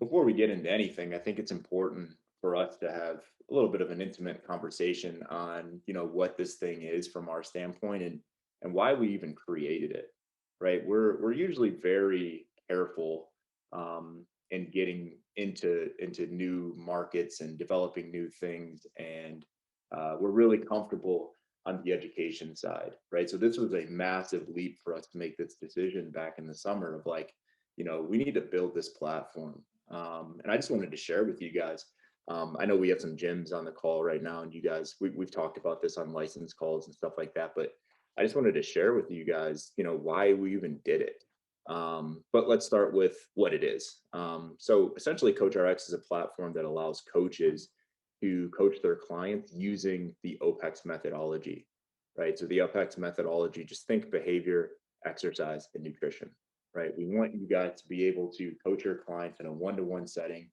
before we get into anything, I think it's important for us to have a little bit of an intimate conversation on, what this thing is from our standpoint and why we even created it, right? We're usually very careful in getting into new markets and developing new things, and we're really comfortable on the education side, right? So this was a massive leap for us to make this decision back in the summer of like, we need to build this platform. And I just wanted to share with you guys. I know we have some gyms on the call right now, and you guys, we've talked about this on license calls and stuff like that. But I just wanted to share with you guys, why we even did it. But let's start with what it is. So essentially, CoachRx is a platform that allows coaches to coach their clients using the OPEX methodology, right? So the OPEX methodology, just think behavior, exercise, and nutrition, right? We want you guys to be able to coach your clients in a one-to-one setting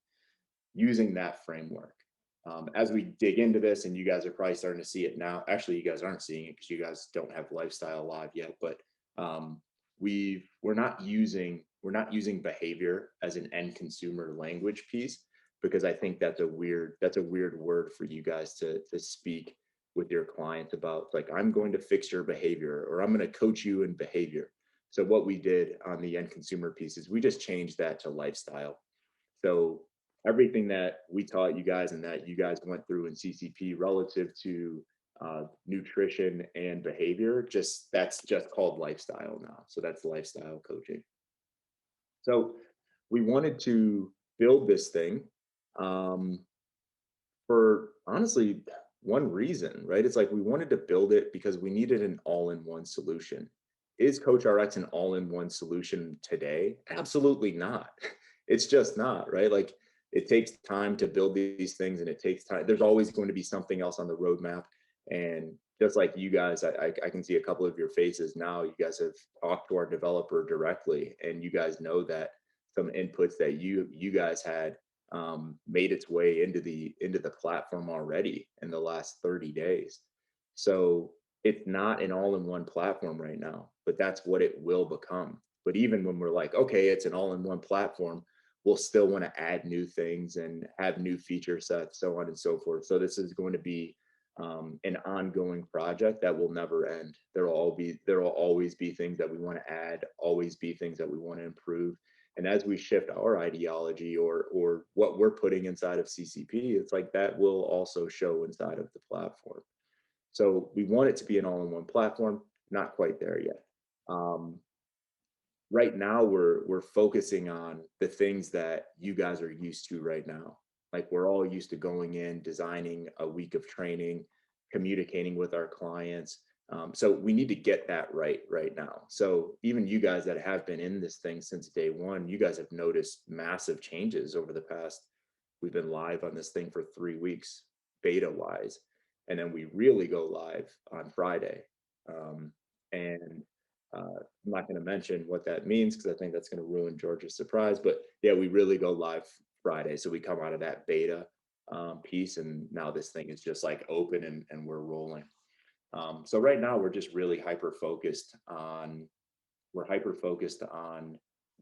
using that framework. As we dig into this, and you guys are probably starting to see it now. Actually, you guys aren't seeing it because you guys don't have Lifestyle Live yet, but we're not using behavior as an end consumer language piece, because I think that's a weird word for you guys to speak with your clients about, like, I'm going to fix your behavior, or I'm going to coach you in behavior. So what we did on the end consumer piece is we just changed that to lifestyle. So everything that we taught you guys and that you guys went through in CCP relative to nutrition and behavior, that's just called lifestyle now. So that's lifestyle coaching. So we wanted to build this thing um, for honestly one reason, right? It's like we wanted to build it because we needed an all-in-one solution. Is CoachRx an all-in-one solution today? Absolutely not. It's just not, right? Like, it takes time to build these things, and it takes time. There's always going to be something else on the roadmap. And just like you guys, I can see a couple of your faces now. You guys have talked to our developer directly, and you guys know that some inputs that you guys had made its way into the platform already in the last 30 days. So it's not an all-in-one platform right now, but that's what it will become. But even when we're like, okay, it's an all-in-one platform, we'll still want to add new things and have new feature sets, so on and so forth. So this is going to be an ongoing project that will never end. There will always be things that we want to add, always be things that we want to improve. And as we shift our ideology or what we're putting inside of CCP, it's like that will also show inside of the platform. So we want it to be an all-in-one platform. Not quite there yet. Right now, we're focusing on the things that you guys are used to right now. Like, we're all used to going in, designing a week of training, communicating with our clients. So we need to get that right now. So even you guys that have been in this thing since day one, you guys have noticed massive changes over the past. We've been live on this thing for 3 weeks, beta wise, and then we really go live on Friday. And I'm not going to mention what that means because I think that's going to ruin George's surprise. But yeah, we really go live Friday. So we come out of that beta piece, and now this thing is just like open and we're rolling. So right now we're just really hyper focused on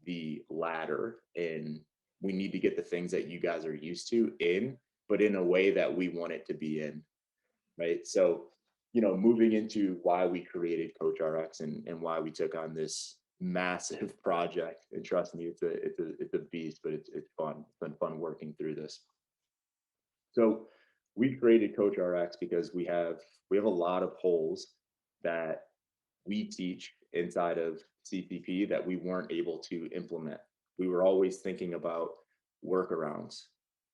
the ladder, and we need to get the things that you guys are used to in, but in a way that we want it to be in, right? So, moving into why we created CoachRx and why we took on this massive project. And trust me, it's a beast, but it's fun. It's been fun working through this. So we created CoachRx because we have a lot of holes that we teach inside of CCP that we weren't able to implement. We were always thinking about workarounds,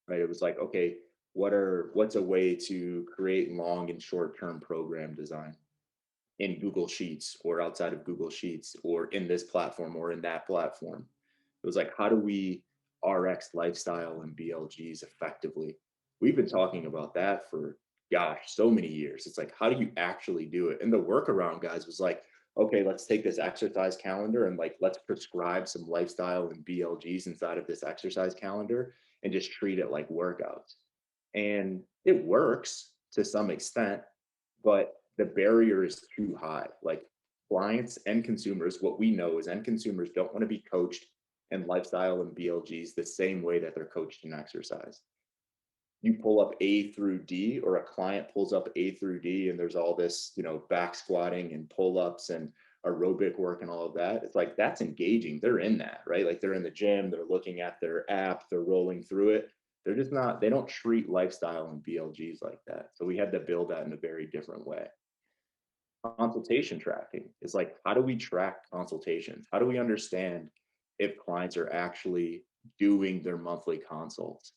right? It was like, okay, what's a way to create long and short-term program design in Google Sheets or outside of Google Sheets or in this platform or in that platform? It was like, how do we RX lifestyle and BLGs effectively? We've been talking about that for, gosh, so many years. It's like, how do you actually do it? And the workaround, guys, was like, okay, let's take this exercise calendar and like, let's prescribe some lifestyle and BLGs inside of this exercise calendar and just treat it like workouts. And it works to some extent, but the barrier is too high. Like, clients and consumers, what we know is end consumers don't want to be coached and lifestyle and BLGs the same way that they're coached in exercise. You pull up A through D, or a client pulls up A through D, and there's all this, back squatting and pull-ups and aerobic work and all of that. It's like, that's engaging. They're in that, right? Like, they're in the gym, they're looking at their app, they're rolling through it. They're just not, they don't treat lifestyle and BLGs like that. So we had to build that in a very different way. Consultation tracking is like, how do we track consultations? How do we understand if clients are actually doing their monthly consults?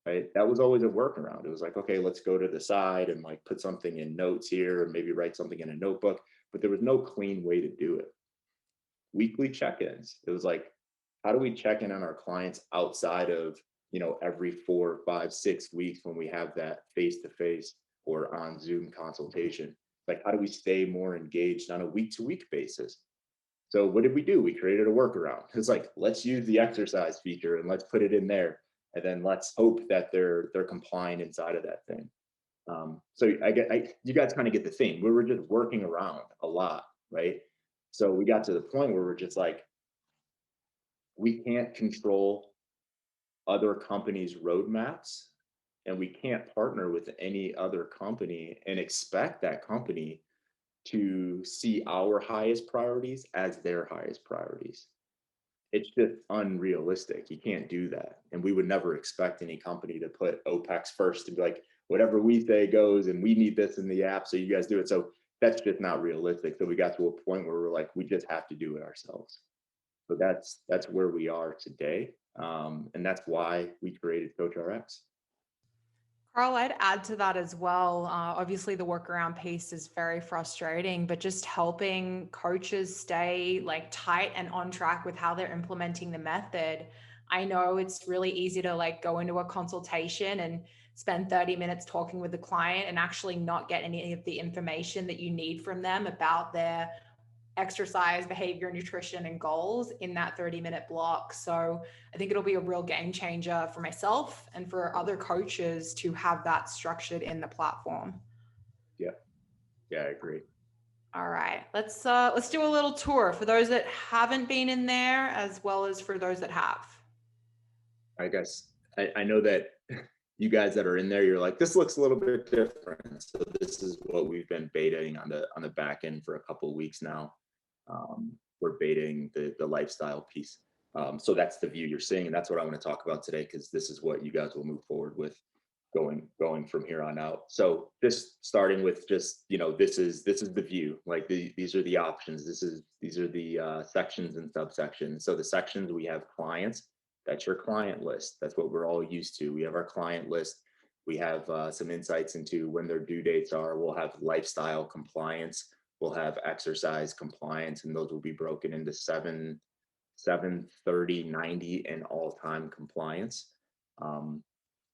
Right? That was always a workaround. It was like, okay, let's go to the side and like put something in notes here, or maybe write something in a notebook, but there was no clean way to do it. Weekly check-ins. It was like, how do we check in on our clients outside of, every 4, 5, 6 weeks when we have that face-to-face or on Zoom consultation? Like, how do we stay more engaged on a week-to-week basis? So what did we do? We created a workaround. It's like, let's use the exercise feature and let's put it in there. And then let's hope that they're compliant inside of that thing. So you guys kind of get the thing. We were just working around a lot, right? So we got to the point where we're just like, we can't control other companies' roadmaps, and we can't partner with any other company and expect that company to see our highest priorities as their highest priorities. It's just unrealistic. You can't do that. And we would never expect any company to put OPEX first and be like, whatever we say goes, and we need this in the app, so you guys do it. So that's just not realistic. So we got to a point where we're like, we just have to do it ourselves. So that's where we are today. And that's why we created CoachRx. Carl, I'd add to that as well. Obviously, the workaround piece is very frustrating, but just helping coaches stay like tight and on track with how they're implementing the method. I know it's really easy to like go into a consultation and spend 30 minutes talking with the client and actually not get any of the information that you need from them about their exercise, behavior, nutrition, and goals in that 30-minute block. So I think it'll be a real game changer for myself and for other coaches to have that structured in the platform. Yeah, I agree. All right, let's do a little tour for those that haven't been in there, as well as for those that have. I guess I know that you guys that are in there, you're like, this looks a little bit different. So this is what we've been betaing on the back end for a couple of weeks now. We're betaing the lifestyle piece. So that's the view you're seeing, and that's what I want to talk about today, because this is what you guys will move forward with going from here on out. So just starting with just, this is the view. Like these are the options. These are the sections and subsections. So the sections, we have clients. That's your client list. That's what we're all used to. We have our client list. We have some insights into when their due dates are. We'll have lifestyle compliance. We'll have exercise compliance, and those will be broken into 7, 30, 90, and all-time compliance.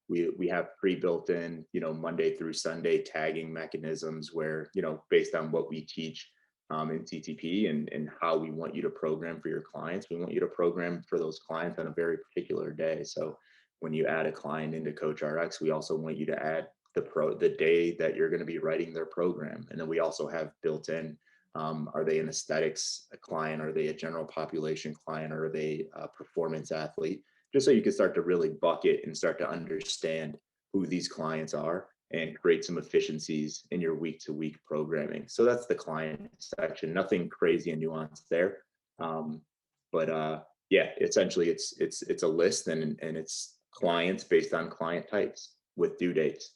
We have pre-built in, Monday through Sunday tagging mechanisms where, based on what we teach in CTP and how we want you to program for your clients, we want you to program for those clients on a very particular day. So when you add a client into CoachRx, we also want you to add the day that you're going to be writing their program. And then we also have built in, are they an aesthetics client? Are they a general population client? Or are they a performance athlete? Just so you can start to really bucket and start to understand who these clients are and create some efficiencies in your week-to-week programming. So that's the client section. Nothing crazy and nuanced there. Yeah, essentially it's a list, and it's clients based on client types with due dates.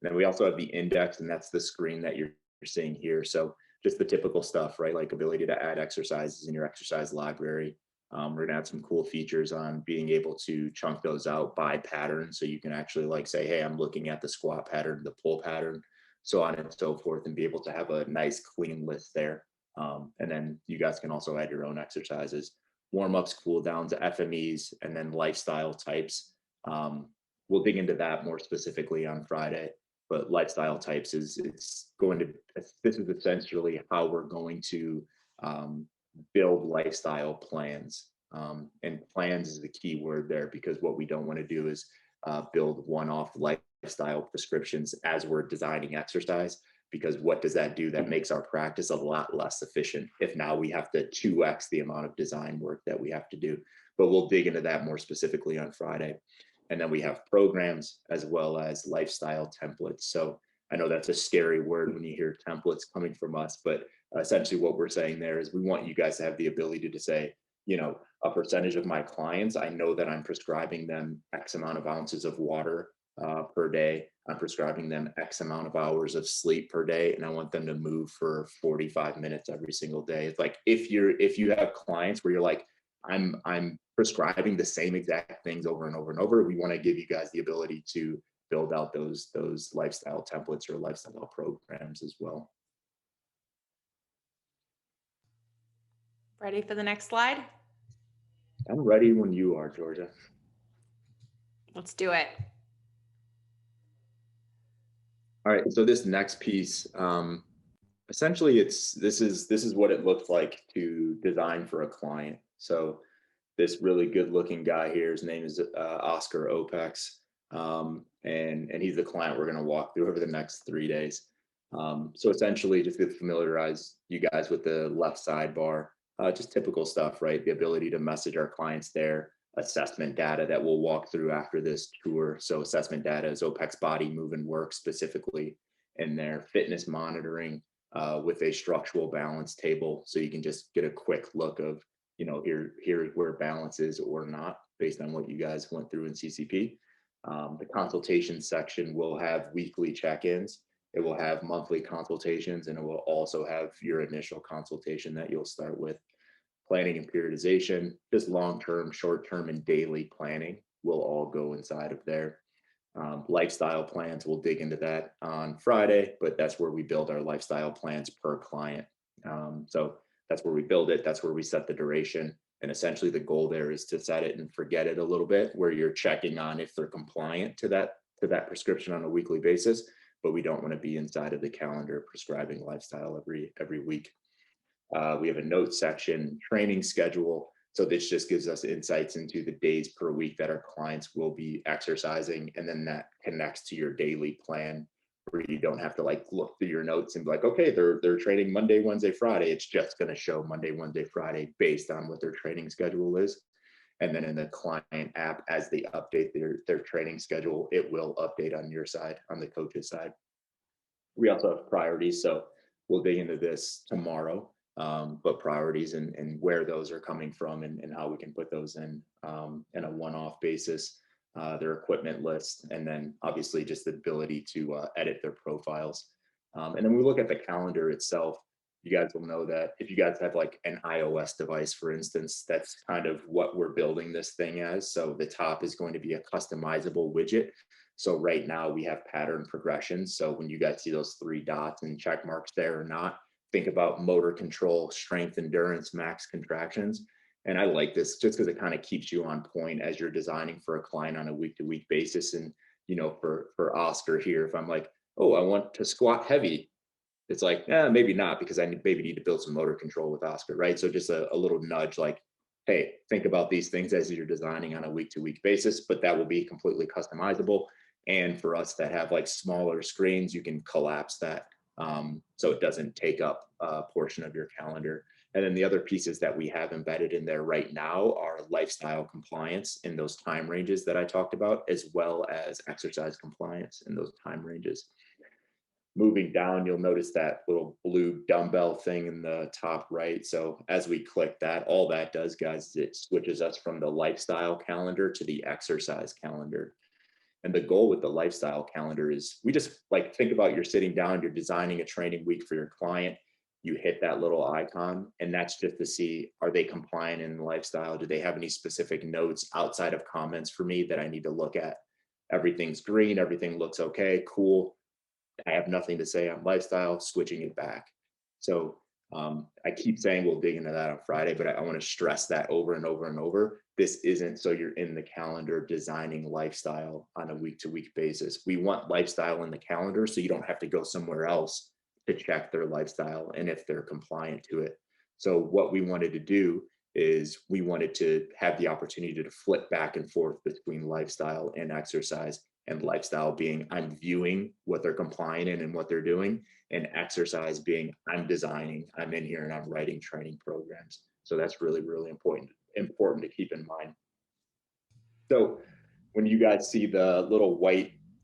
And then we also have the index, and that's the screen that you're seeing here. So just the typical stuff, right? Like ability to add exercises in your exercise library. We're gonna have some cool features on being able to chunk those out by pattern. So you can actually like say, hey, I'm looking at the squat pattern, the pull pattern, so on and so forth, and be able to have a nice clean list there. And then you guys can also add your own exercises, warm-ups, cool downs, FMEs, and then lifestyle types. We'll dig into that more specifically on Friday, but lifestyle types this is essentially how we're going to build lifestyle plans. And plans is the key word there, because what we don't want to do is build one-off lifestyle prescriptions as we're designing exercise, because what does that do? That makes our practice a lot less efficient if now we have to 2x the amount of design work that we have to do. but we'll dig into that more specifically on Friday. And then we have programs as well as lifestyle templates. So I know that's a scary word when you hear templates coming from us, but essentially what we're saying there is we want you guys to have the ability to say, you know, a percentage of my clients, I know that I'm prescribing them X amount of ounces of water per day. I'm prescribing them X amount of hours of sleep per day, and I want them to move for 45 minutes every single day. It's like if you have clients where you're like, I'm prescribing the same exact things over and over and over, we want to give you guys the ability to build out those lifestyle templates or lifestyle programs as well. Ready for the next slide? I'm ready when you are, Georgia. Let's do it. All right, so this next piece, essentially this is what it looks like to design for a client. So this really good looking guy here, his name is Oscar OPEX, and he's the client we're going to walk through over the next 3 days. So essentially, just to familiarize you guys with the left sidebar, just typical stuff, right? The ability to message our clients there, assessment data that we'll walk through after this tour. So assessment data is OPEX body, move, and work specifically in there, fitness monitoring with a structural balance table. So you can just get a quick look of, you know, here's where balance is or not based on what you guys went through in CCP. The consultation section will have weekly check-ins. It will have monthly consultations, and it will also have your initial consultation that you'll start with. Planning and periodization, just long-term, short-term, and daily planning will all go inside of there. Lifestyle plans, we'll dig into that on Friday, but that's where we build our lifestyle plans per client. So that's where we build it. That's where we set the duration. And essentially the goal there is to set it and forget it a little bit, where you're checking on if they're compliant to that prescription on a weekly basis, but we don't want to be inside of the calendar prescribing lifestyle every week. We have a notes section, training schedule. So this just gives us insights into the days per week that our clients will be exercising. And then that connects to your daily plan where you don't have to like look through your notes and be like, okay, they're training Monday, Wednesday, Friday. It's just going to show Monday, Wednesday, Friday based on what their training schedule is. And then in the client app, as they update their training schedule, it will update on your side, on the coach's side. We also have priorities. So we'll dig into this tomorrow, but priorities and where those are coming from and how we can put those in a one-off basis, their equipment list, and then obviously just the ability to edit their profiles. And then we look at the calendar itself. You guys will know that if you guys have like an iOS device, for instance, that's kind of what we're building this thing as. So the top is going to be a customizable widget. So right now we have pattern progression. So when you guys see those 3 dots and check marks there or not, think about motor control, strength, endurance, max contractions. And I like this just because it kind of keeps you on point as you're designing for a client on a week-to-week basis. And, you know, for Oscar here, if I'm like, oh, I want to squat heavy, it's like, maybe not, because I maybe need to build some motor control with Oscar, right? So just a little nudge like, hey, think about these things as you're designing on a week-to-week basis, but that will be completely customizable. And for us that have like smaller screens, you can collapse that so it doesn't take up a portion of your calendar. And then the other pieces that we have embedded in there right now are lifestyle compliance in those time ranges that I talked about, as well as exercise compliance in those time ranges. Moving down, you'll notice that little blue dumbbell thing in the top right. So as we click that, all that does, guys, is it switches us from the lifestyle calendar to the exercise calendar. And the goal with the lifestyle calendar is we just like think about you're sitting down, you're designing a training week for your client. You hit that little icon, and that's just to see, are they compliant in the lifestyle? Do they have any specific notes outside of comments for me that I need to look at? Everything's green, everything looks okay, cool. I have nothing to say on lifestyle, switching it back. So I keep saying we'll dig into that on Friday, but I want to stress that over and over and over. This isn't so you're in the calendar designing lifestyle on a week-to-week basis. We want lifestyle in the calendar so you don't have to go somewhere else to check their lifestyle and if they're compliant to it. So what we wanted to do is we wanted to have the opportunity to flip back and forth between lifestyle and exercise, and lifestyle being I'm viewing what they're compliant in and what they're doing, and exercise being I'm designing, I'm in here and I'm writing training programs. So that's really, really important important to keep in mind. So when you guys see the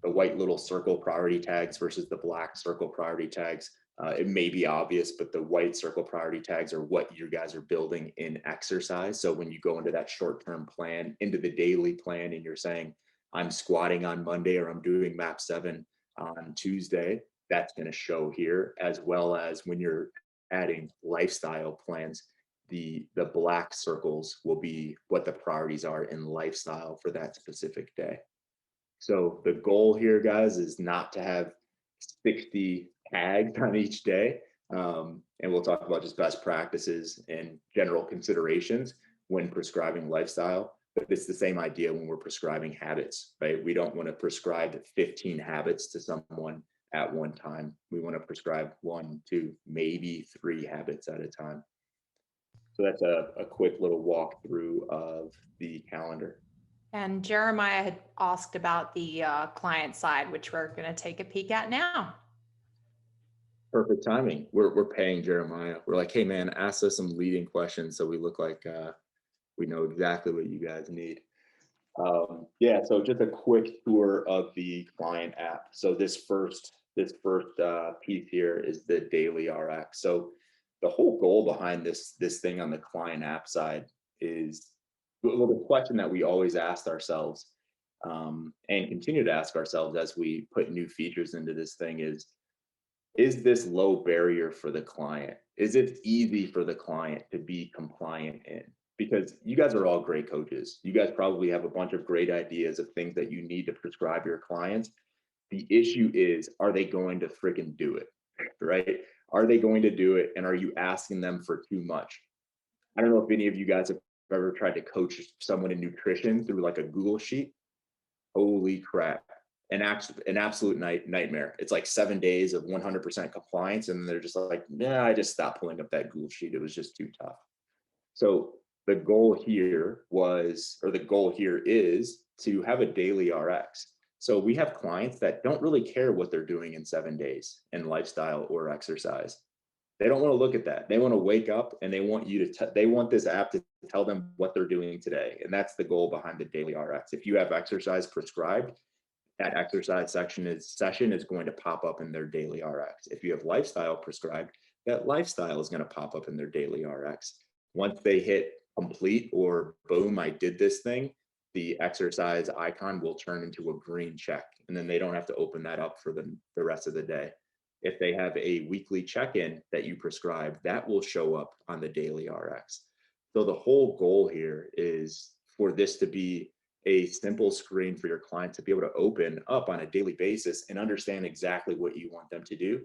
white little circle priority tags versus the black circle priority tags, it may be obvious, but the white circle priority tags are what you guys are building in exercise. So when you go into that short-term plan, into the daily plan, and you're saying, I'm squatting on Monday or I'm doing MAP 7 on Tuesday, that's going to show here, as well as when you're adding lifestyle plans, the black circles will be what the priorities are in lifestyle for that specific day. So the goal here, guys, is not to have 60 tags on each day. And we'll talk about just best practices and general considerations when prescribing lifestyle. But it's the same idea when we're prescribing habits, right? We don't want to prescribe 15 habits to someone at one time. We want to prescribe 1, 2, maybe 3 habits at a time. So that's a quick little walkthrough of the calendar. And Jeremiah had asked about the client side, which we're going to take a peek at now. Perfect timing. We're paying Jeremiah. We're like, hey man, ask us some leading questions so we look like we know exactly what you guys need. Yeah, so just a quick tour of the client app. So this first piece here is the daily RX. So the whole goal behind this thing on the client app side is, well, the question that we always asked ourselves and continue to ask ourselves as we put new features into this thing is this low barrier for the client? Is it easy for the client to be compliant in? Because you guys are all great coaches. You guys probably have a bunch of great ideas of things that you need to prescribe your clients. The issue is, are they going to freaking do it, right? Are they going to do it? And are you asking them for too much? I don't know if any of you guys have ever tried to coach someone in nutrition through like a Google sheet. Holy crap. An absolute nightmare. It's like 7 days of 100% compliance. And they're just like, nah, I just stopped pulling up that Google sheet. It was just too tough. So the goal here is to have a daily RX. So we have clients that don't really care what they're doing in 7 days in lifestyle or exercise. They don't want to look at that. They want to wake up and they want they want this app to tell them what they're doing today. And that's the goal behind the daily RX. If you have exercise prescribed, that exercise session is going to pop up in their daily RX. If you have lifestyle prescribed, that lifestyle is going to pop up in their daily RX. Once they hit complete or boom, I did this thing, the exercise icon will turn into a green check, and then they don't have to open that up for the rest of the day. If they have a weekly check-in that you prescribe, that will show up on the daily RX. So the whole goal here is for this to be a simple screen for your client to be able to open up on a daily basis and understand exactly what you want them to do.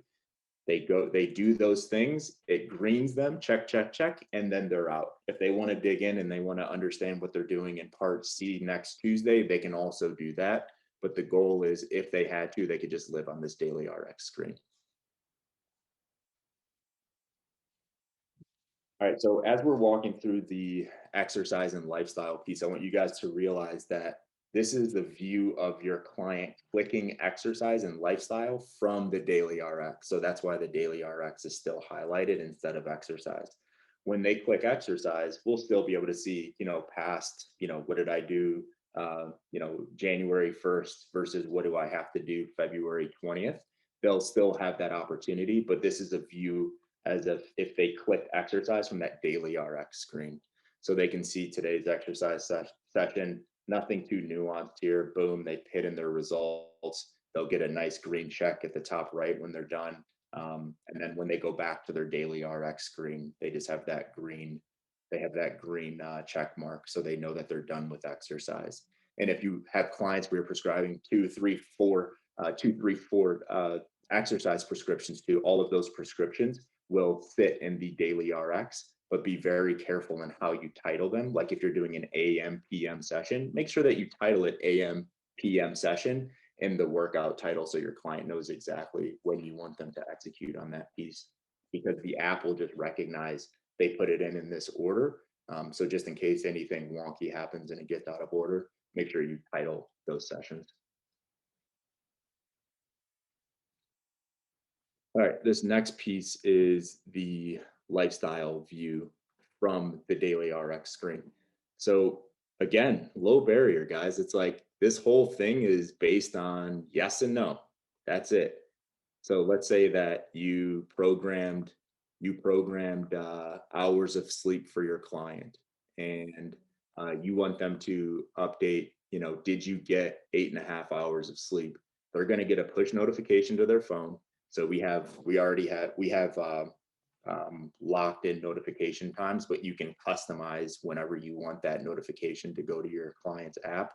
They do those things, it greens them, check, check, check, and then they're out. If they want to dig in and they want to understand what they're doing in part C next Tuesday, they can also do that. But the goal is, if they had to, they could just live on this daily RX screen. All right, so as we're walking through the exercise and lifestyle piece, I want you guys to realize that this is the view of your client clicking exercise and lifestyle from the daily RX. So that's why the daily RX is still highlighted instead of exercise. When they click exercise, we'll still be able to see, past, what did I do, January 1st versus what do I have to do February 20th. They'll still have that opportunity, but this is a view as if they click exercise from that daily RX screen. So they can see today's exercise session, nothing too nuanced here. Boom, they hit in their results. They'll get a nice green check at the top right when they're done. And then when they go back to their daily RX screen, they just have that green, check mark. So they know that they're done with exercise. And if you have clients where you're prescribing 2, 3, 4 exercise prescriptions to, all of those prescriptions will fit in the daily RX, but be very careful in how you title them. Like if you're doing an AM, PM session, make sure that you title it AM, PM session in the workout title so your client knows exactly when you want them to execute on that piece, because the app will just recognize they put it in this order. So just in case anything wonky happens and it gets out of order, make sure you title those sessions. All right, this next piece is the lifestyle view from the daily RX screen. So again, low barrier, guys. It's like this whole thing is based on yes and no. That's it. So let's say that you programmed hours of sleep for your client, and you want them to update. Did you get 8.5 hours of sleep? They're going to get a push notification to their phone. So we have locked in notification times, but you can customize whenever you want that notification to go to your client's app.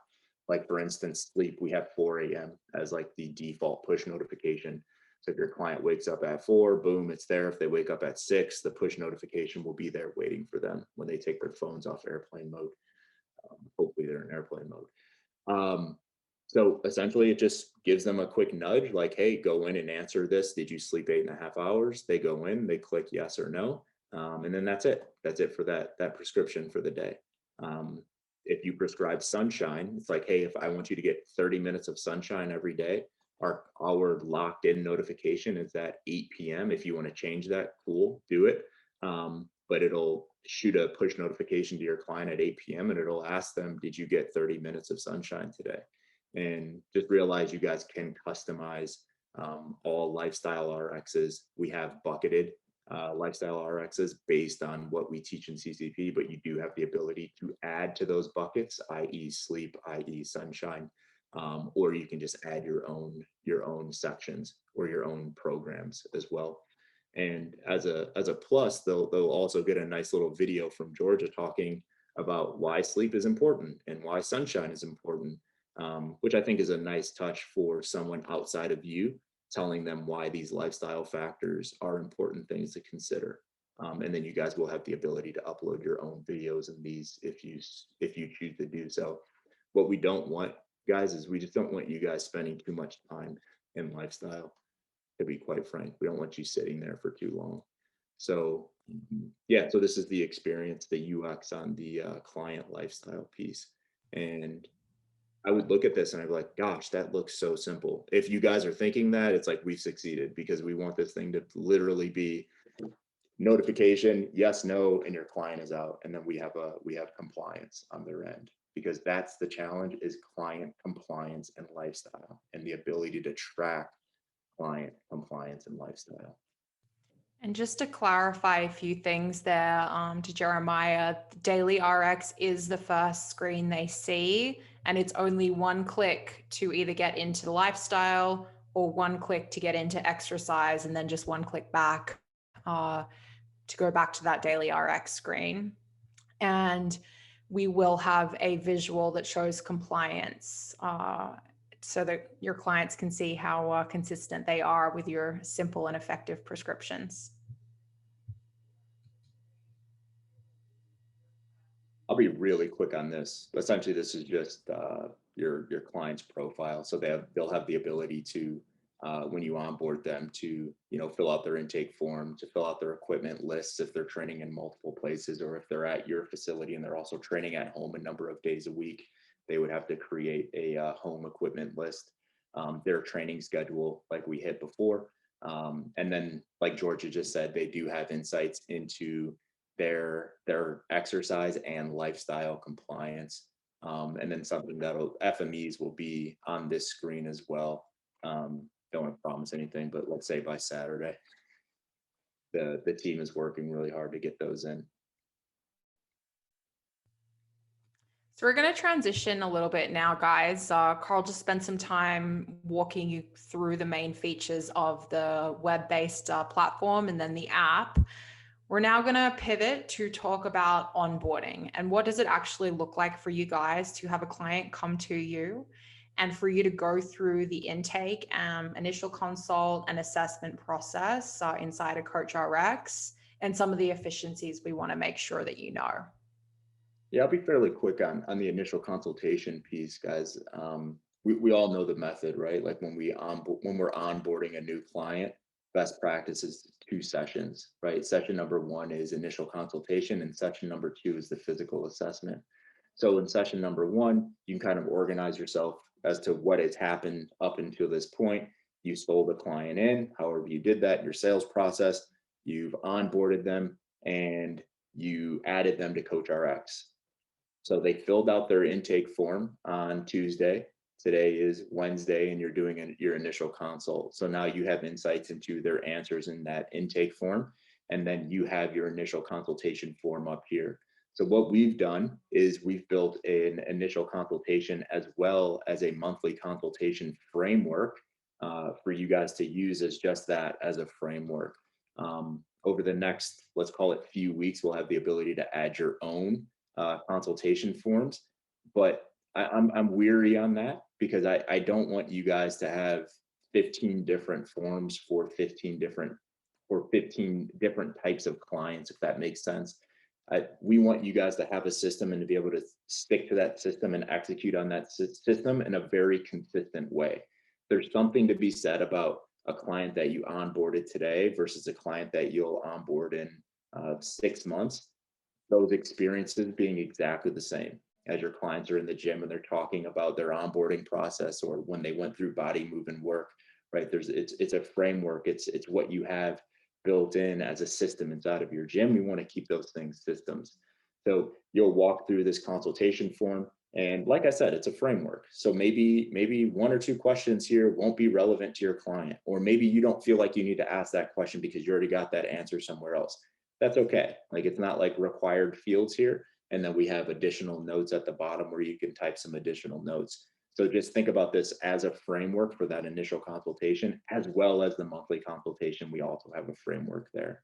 Like for instance, sleep, we have 4 a.m. as like the default push notification. So if your client wakes up at 4, boom, it's there. If they wake up at 6, the push notification will be there waiting for them when they take their phones off airplane mode. Hopefully they're in airplane mode. Um, so essentially, it just gives them a quick nudge like, hey, go in and answer this. Did you sleep 8.5 hours? They go in, they click yes or no. And then that's it. That's it for that prescription for the day. Um, if you prescribe sunshine, it's like, hey, if I want you to get 30 minutes of sunshine every day, our locked in notification is at 8 p.m. If you want to change that, cool, do it. But it'll shoot a push notification to your client at 8 p.m. and it'll ask them, did you get 30 minutes of sunshine today? And just realize you guys can customize all lifestyle RXs. We have bucketed lifestyle RXs based on what we teach in CCP, but you do have the ability to add to those buckets, i.e. sleep, i.e. sunshine, or you can just add your own sections or your own programs as well. And as a plus, they'll also get a nice little video from Georgia talking about why sleep is important and why sunshine is important, which I think is a nice touch for someone outside of you, telling them why these lifestyle factors are important things to consider. And then you guys will have the ability to upload your own videos in these if you choose to do so. What we don't want, guys, is we just don't want you guys spending too much time in lifestyle, to be quite frank. We don't want you sitting there for too long. So yeah, so this is the experience, the UX on the client lifestyle piece. And I would look at this and I'd be like, gosh, that looks so simple. If you guys are thinking that, it's like we've succeeded, because we want this thing to literally be notification, yes, no, and your client is out. And then we have compliance on their end, because that's the challenge, is client compliance and lifestyle, and the ability to track client compliance and lifestyle. And just to clarify a few things there, to Jeremiah, Daily RX is the first screen they see, and it's only one click to either get into the lifestyle or one click to get into exercise, and then just one click back to go back to that Daily RX screen. And we will have a visual that shows compliance, so that your clients can see how consistent they are with your simple and effective prescriptions. I'll be really quick on this. Essentially, this is just your client's profile. So they'll have the ability to, when you onboard them, to fill out their intake form, to fill out their equipment lists if they're training in multiple places, or if they're at your facility and they're also training at home a number of days a week, they would have to create a home equipment list, their training schedule, like we hit before, and then like Georgia just said, they do have insights into their exercise and lifestyle compliance. And then something that'll FMEs will be on this screen as well. Don't want to promise anything, but let's say by Saturday, the team is working really hard to get those in. So we're going to transition a little bit now, guys. Carl just spent some time walking you through the main features of the web-based platform and then the app. We're now going to pivot to talk about onboarding and what does it actually look like for you guys to have a client come to you and for you to go through the intake, initial consult and assessment process inside of CoachRx, and some of the efficiencies we want to make sure that you know. Yeah, I'll be fairly quick on the initial consultation piece, guys. We all know the method, right? Like when we're onboarding a new client, best practice is 2 sessions, right? Session number 1 is initial consultation, and session number 2 is the physical assessment. So in session number 1, you can kind of organize yourself as to what has happened up until this point. You sold the client in, however you did that, your sales process, you've onboarded them, and you added them to CoachRx. So they filled out their intake form on Tuesday. Today is Wednesday, and you're doing your initial consult. So now you have insights into their answers in that intake form, and then you have your initial consultation form up here. So what we've done is we've built an initial consultation as well as a monthly consultation framework for you guys to use as just that, as a framework. Over the next, let's call it few weeks, we'll have the ability to add your own consultation forms. But I'm weary on that because I don't want you guys to have 15 different forms for 15 different types of clients, if that makes sense. We want you guys to have a system and to be able to stick to that system and execute on that system in a very consistent way. There's something to be said about a client that you onboarded today versus a client that you'll onboard in 6 months. Those experiences being exactly the same as your clients are in the gym and they're talking about their onboarding process or when they went through body move and work, right? It's a framework. It's what you have built in as a system inside of your gym. We want to keep those things systems. So you'll walk through this consultation form. And like I said, it's a framework. So maybe one or two questions here won't be relevant to your client, or maybe you don't feel like you need to ask that question because you already got that answer somewhere else. That's okay. Like, it's not like required fields here. And then we have additional notes at the bottom where you can type some additional notes. So just think about this as a framework for that initial consultation, as well as the monthly consultation. We also have a framework there.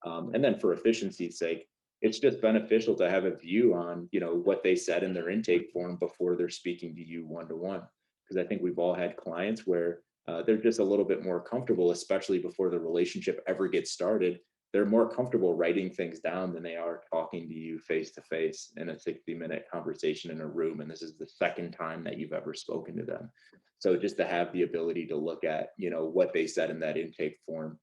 And then for efficiency's sake, it's just beneficial to have a view on, what they said in their intake form before they're speaking to you one-to-one. Because I think we've all had clients where they're just a little bit more comfortable, especially before the relationship ever gets started. They're more comfortable writing things down than they are talking to you face to face in a 60-minute conversation in a room. And this is the second time that you've ever spoken to them. So just to have the ability to look at, what they said in that intake form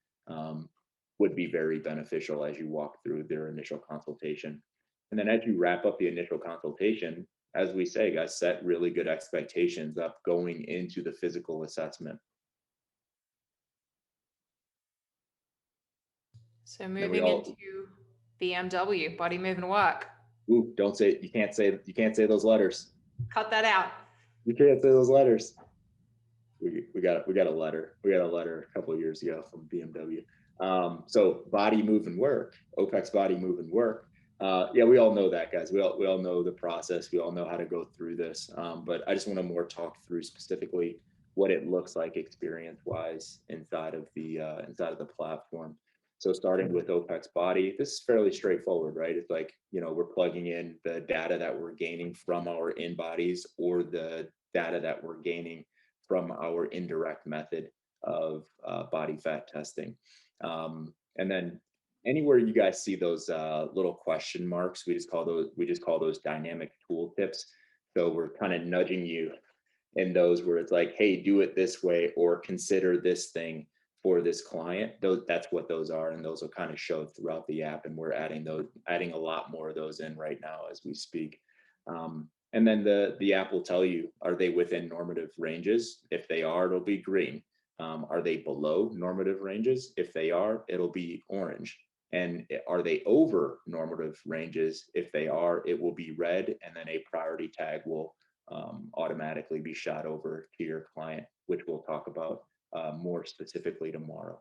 would be very beneficial as you walk through their initial consultation. And then as you wrap up the initial consultation, as we say, guys, set really good expectations up going into the physical assessment. So moving into BMW, body move and work. Ooh, don't say, you can't say those letters. Cut that out. You can't say those letters. We got a letter. We got a letter a couple of years ago from BMW. So body move and work, OPEX body move and work. Yeah, we all know that, guys. We all know the process. We all know how to go through this. But I just want to more talk through specifically what it looks like experience-wise inside of the platform. So starting with OPEX body, this is fairly straightforward, right? It's like, we're plugging in the data that we're gaining from our in-bodies or the data that we're gaining from our indirect method of body fat testing. And then anywhere you guys see those little question marks, we just call those dynamic tooltips. So we're kind of nudging you in those where it's like, hey, do it this way or consider this thing for this client. That's what those are, and those will kind of show throughout the app, and we're adding a lot more of those in right now as we speak. And then the app will tell you, are they within normative ranges? If they are, it'll be green. Are they below normative ranges? If they are, it'll be orange. And are they over normative ranges? If they are, it will be red, and then a priority tag will automatically be shot over to your client, which we'll talk about more specifically tomorrow.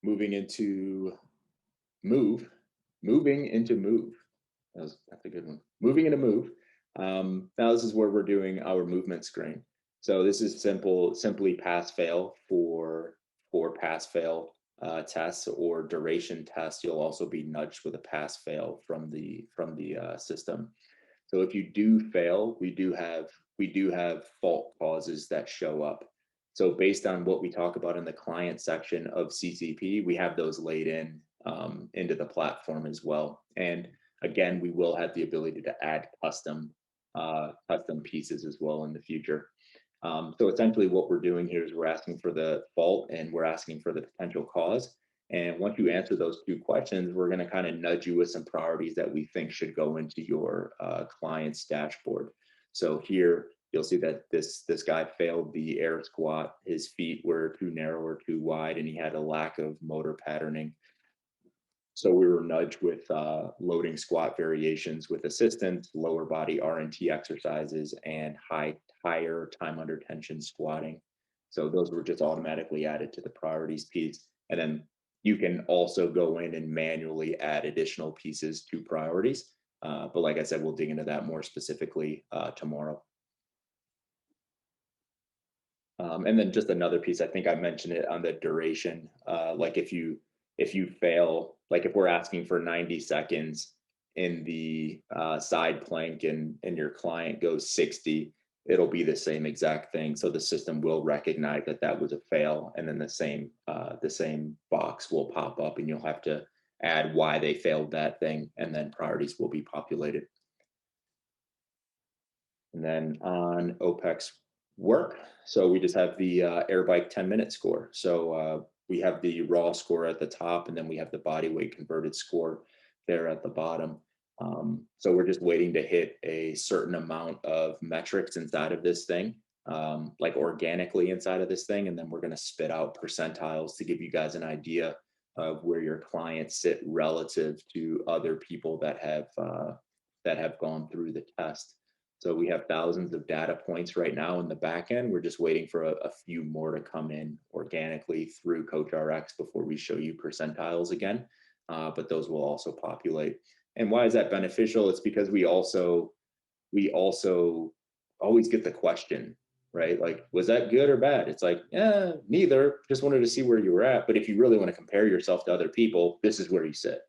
Moving into move. That's a good one. Moving into move. Now this is where we're doing our movement screen. So this is simply pass fail for pass fail tests or duration tests. You'll also be nudged with a pass fail from the system. So if you do fail, we do have fault causes that show up. So based on what we talk about in the client section of CCP, we have those laid in into the platform as well. And again, we will have the ability to add custom pieces as well in the future. So essentially what we're doing here is we're asking for the fault and we're asking for the potential cause. And once you answer those two questions, we're going to kind of nudge you with some priorities that we think should go into your client's dashboard. So here you'll see that this guy failed the air squat. His feet were too narrow or too wide, and he had a lack of motor patterning. So we were nudged with loading squat variations with assistance, lower body R&T exercises, and higher time under tension squatting. So those were just automatically added to the priorities piece. And then you can also go in and manually add additional pieces to priorities. But like I said, we'll dig into that more specifically tomorrow. And then just another piece, I think I mentioned it on the duration. Like if you fail, like if we're asking for 90 seconds in the side plank and your client goes 60, it'll be the same exact thing. So the system will recognize that that was a fail, and then the same box will pop up, and you'll have to add why they failed that thing, and then priorities will be populated. And then on OPEX work, so we just have the air bike 10-minute score. So we have the raw score at the top, and then we have the body weight converted score there at the bottom. So we're just waiting to hit a certain amount of metrics inside of this thing, like organically inside of this thing. And then we're going to spit out percentiles to give you guys an idea of where your clients sit relative to other people that have gone through the test. So we have thousands of data points right now in the back end. We're just waiting for a few more to come in organically through CoachRx before we show you percentiles again. But those will also populate. And why is that beneficial? It's because we also always get the question, right? Like, was that good or bad? It's like, yeah, neither. Just wanted to see where you were at. But if you really want to compare yourself to other people, this is where you sit.